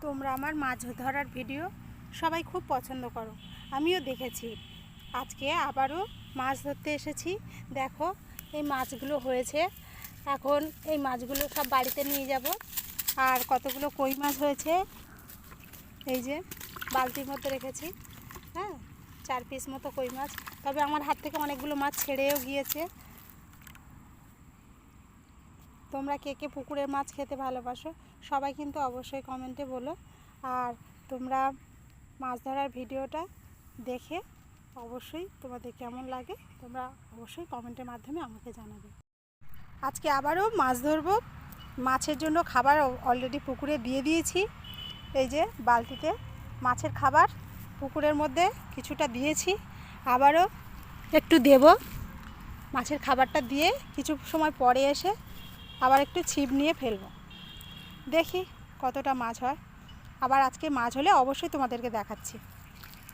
তোমরা আমার মাছ ধরার ভিডিও সবাই খুব পছন্দ করো, আমিও দেখেছি। আজকে আবারও মাছ ধরতে এসেছি। দেখো এই মাছগুলো হয়েছে, এখন এই মাছগুলো সব বাড়িতে নিয়ে যাব। আর কতগুলো কই মাছ হয়েছে এই যে বালতির মধ্যে রেখেছি। হ্যাঁ, 4 পিস মতো কই মাছ। তবে আমার হাত থেকে অনেকগুলো মাছ ছেড়েও গিয়েছে। তোমরা কে কে পুকুরের মাছ খেতে ভালোবাসো সবাই কিন্তু অবশ্যই কমেন্টে বলো। আর তোমরা মাছ ধরার ভিডিওটা দেখে অবশ্যই তোমাদের কেমন লাগে তোমরা অবশ্যই কমেন্টের মাধ্যমে আমাকে জানাবে। আজকে আবারও মাছ ধরবো। মাছের জন্য খাবার অলরেডি পুকুরে দিয়ে দিয়েছি। এই যে বালতিতে মাছের খাবার পুকুরের মধ্যে কিছুটা দিয়েছি, আবারও একটু দেব। মাছের খাবারটা দিয়ে কিছু সময় পরে এসে আবার একটু ছিপ নিয়ে ফেলবো, দেখি কতটা মাছ হয়। আবার আজকে মাছ হলে অবশ্যই তোমাদেরকে দেখাচ্ছি।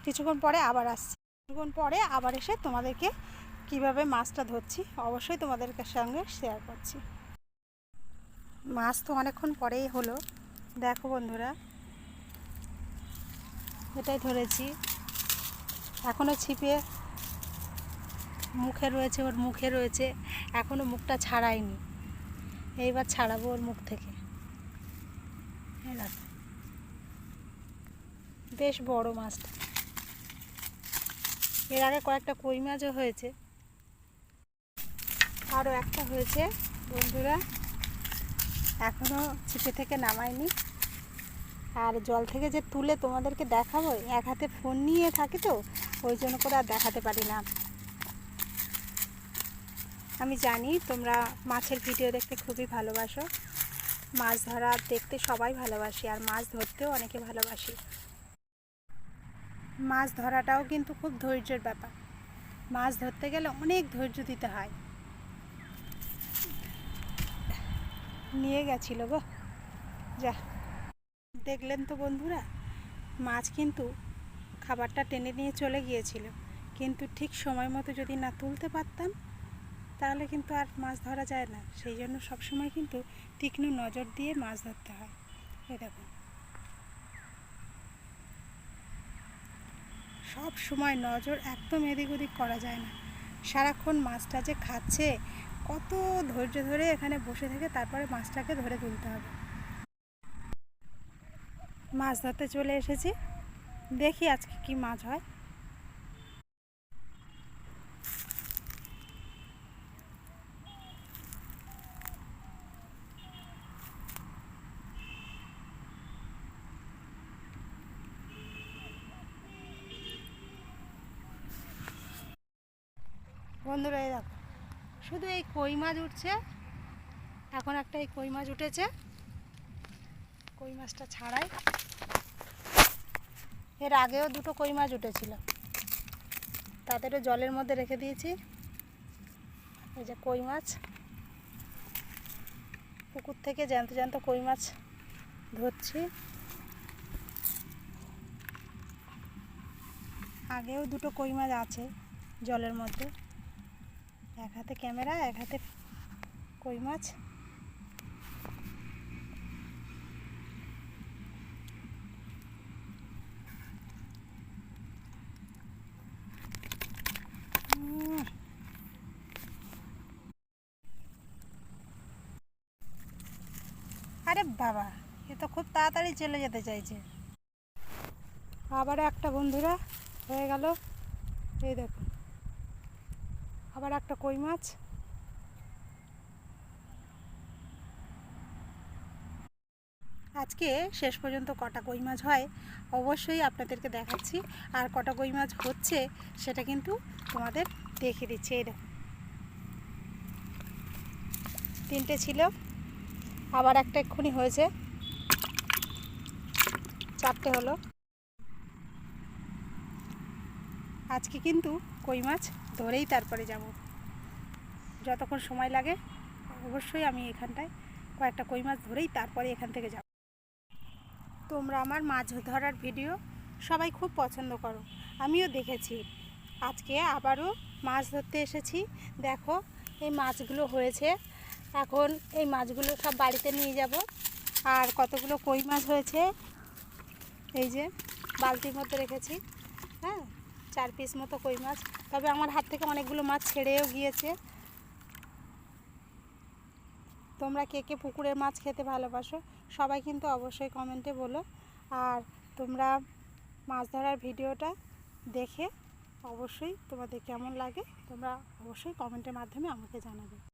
কিছুক্ষণ পরে আবার আসছি, কিছুক্ষণ পরে আবার এসে তোমাদেরকে কিভাবে মাছটা ধরছি অবশ্যই তোমাদের সঙ্গে শেয়ার করছি। মাছ তো অনেকক্ষণ পরেই হলো। দেখো বন্ধুরা, এটাই ধরেছি। এখনও ছিপে মুখে রয়েছে, ওর মুখে রয়েছে, এখনও মুখটা ছাড়াইনি। এইবার ছাড়াবো ওর মুখ থেকে। বেশ বড় মাছটা। এর আগে কয়েকটা কই মাছও হয়েছে, আরও একটা হয়েছে বন্ধুরা, এখনও ছিপে থেকে নামাইনি। আর জল থেকে যে তুলে তোমাদেরকে দেখাবো, এক হাতে ফোন নিয়ে থাকি তো ওই জন্য করে আর দেখাতে পারি না। আমি জানি তোমরা মাছের ভিডিও দেখতে খুবই ভালোবাসো, মাছ ধরা দেখতে সবাই ভালোবাসি, আর মাছ ধরতেও অনেকে ভালোবাসি। মাছ ধরাটাও কিন্তু খুব ধৈর্যের ব্যাপার। মাছ ধরতে গেলে অনেক ধৈর্য দিতে হয়। নিয়ে গেছিল গো, যা। দেখলেন তো বন্ধুরা, মাছ কিন্তু খাবারটা টেনে নিয়ে চলে গিয়েছিল, কিন্তু ঠিক সময় মতো যদি না তুলতে পারতাম তাহলে কিন্তু আর মাছ ধরা যায় না। সেই জন্য সবসময় কিন্তু তীক্ষ্ণ নজর দিয়ে মাছ ধরতে হয়। এই দেখুন, সব সময় নজর একদম এদিক ওদিক করা যায় না। সারাক্ষণ মাছটা যে খাচ্ছে, কত ধৈর্য ধরে এখানে বসে থেকে তারপরে মাছটাকে ধরে তুলতে হবে। মাছ ধরতে চলে এসেছি, দেখি আজকে কি মাছ হয়। বন্ধুরা এই দেখো, শুধু এই কই মাছ উঠছে। এখন একটা এই কই মাছ উঠেছে, কই মাছটা ছাড়াই। এর আগেও দুটো কই মাছ উঠেছিল, তাদেরও জলের মধ্যে রেখে দিয়েছি। এই যে কই মাছ, পুকুর থেকে জ্যান্ত জ্যান্ত কই মাছ ধরছি। আগেও দুটো কই মাছ আছে জলের মধ্যে। এক হাতে ক্যামেরা, এক হাতে কই মাছ। আরে বাবা, এ তো খুব তাড়াতাড়ি চলে যেতে চাইছে। আবার একটা বন্ধুরা হয়ে গেল। এই দেখুন, আবার একটা কই মাছ। আজকে শেষ পর্যন্ত কটা কই মাছ হয় অবশ্যই আপনাদেরকে দেখাচ্ছি। আর কটা কই মাছ হচ্ছে সেটা কিন্তু তোমাদের দেখিয়ে দিচ্ছি। এই দেখুন, 3টে ছিল, আবার একটা এক্ষুনি হয়েছে, 4টে হলো। আজকে কিন্তু কই মাছ ধরেই তারপরে যাব। যতক্ষণ সময় লাগে অবশ্যই আমি এখানটায় কয়েকটা কই মাছ ধরেই তারপরে এখান থেকে যাব। তোমরা আমার মাছ ধরার ভিডিও সবাই খুব পছন্দ করো, আমিও দেখেছি। আজকে আবারও মাছ ধরতে এসেছি। দেখো এই মাছগুলো হয়েছে, এখন এই মাছগুলো সব বাড়িতে নিয়ে যাব। আর কতগুলো কই মাছ হয়েছে এই যে বালতির মধ্যে রেখেছি, হ্যাঁ 4 পিস মতো কই মাছ। তবে আমার হাত থেকে অনেকগুলো মাছ ছেড়েও গিয়েছে। তোমরা কে কে পুকুরের মাছ খেতে ভালোবাসো সবাই কিন্তু অবশ্যই কমেন্টে বলো। আর তোমরা মাছ ধরার ভিডিওটা দেখে অবশ্যই তোমাদের কেমন লাগে তোমরা অবশ্যই কমেন্টের মাধ্যমে আমাকে জানাবে।